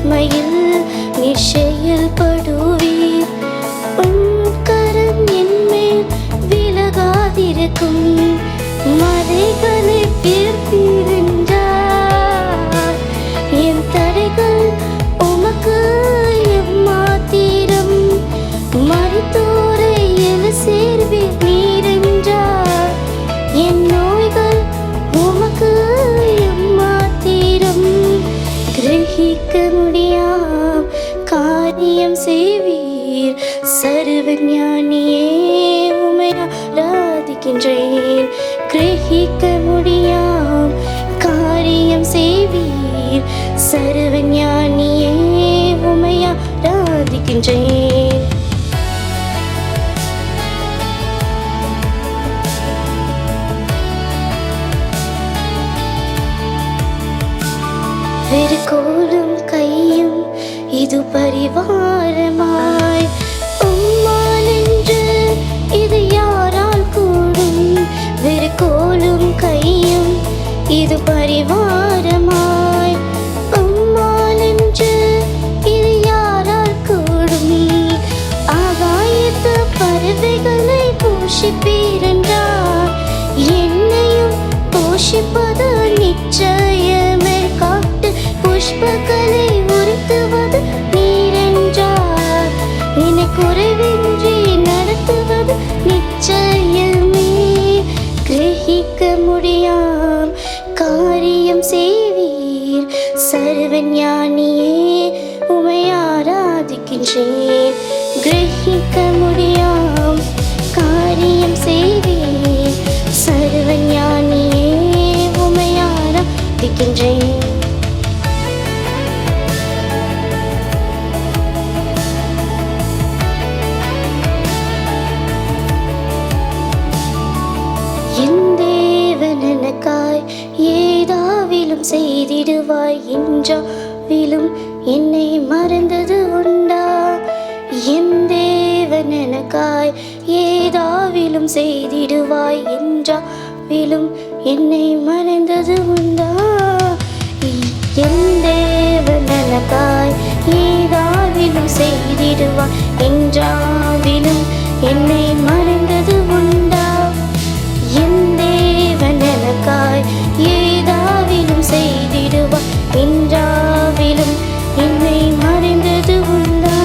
வறுமையில் நீர் செயல்படுவீர். உம் கரம் என்மேல் விலகாதிருக்கும். மலைகளை பிறப்பீர் என்றார். என் தடைகள் உமக்கு எம்மாத்திரம். மரித்தோரை எழ சேர்வீர் நீர் என்றார். என் நோய்கள் உமக்கு எம்மாத்திரம். கிரகிக்க முடியாம் காரியம் செய்வீர். சர்வஞானியே உம்மை ஆராதிக்கின்றேன். கிரகிக்க முடியாம் காரியம் செய்வீர். சர்வஞானியே உம்மை ஆராதிக்கின்றேன். வெறுகோலும் கையும் இது பரிவாரமாய் உம்மால் என்று இது யாரால் கூடும். வெறுகோலும் கையும் இது பரிவாரமாய் உம்மால் என்று இது யாரால் கூடும். ஆகாயத்து பறவைகளை போஷிப்பீர் என்றார். என்னையும் போஷிப்பது நிச்சயமே. காட்டு புஷ்பங்களை உறுத்துவது நீர் என்றார். என்னை குறைவின்றி நடத்துவது நிச்சயமே. கிரகிக்க முடியாம் காரியம் செய்வீர். சர்வஞானியே உம்மை ஆராதிக்கின்றேன். கிரகிக்க முடியாம் காரியம் செய்வீர். சர்வஞானியே உம்மை ஆராதிக்கின்றேன். என் தேவன் எனக்காய் ஏதாவிலும் செய்திடுவாய் என்றாவிலும் என்னை மறந்தது உண்டா. என் தேவன் எனக்காய் ஏதாவிலும் செய்திடுவாய் என்றாவிலும் என்னை மறந்தது உண்டா. என் தேவன் எனக்காய் ஏதாவிலும் செய்திடுவாய் என்றாவிலும் என்னை மறந்தது உண்டா. என் தேவன் எனக்காய் ஏதாவிலும் செய்திடுவார் என்றாவிலும் என்னை மறந்தது உண்டா.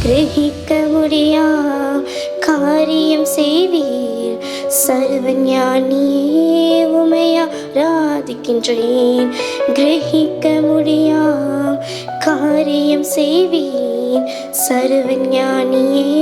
கிரகிக்க முடியாம் காரியம் செய்வீர். சர்வஞானியே உம்மை ஆராதிக்கின்றேன். கிரகிக்க முடியாம் காரியம் செய்வீர். சர்வஞானியே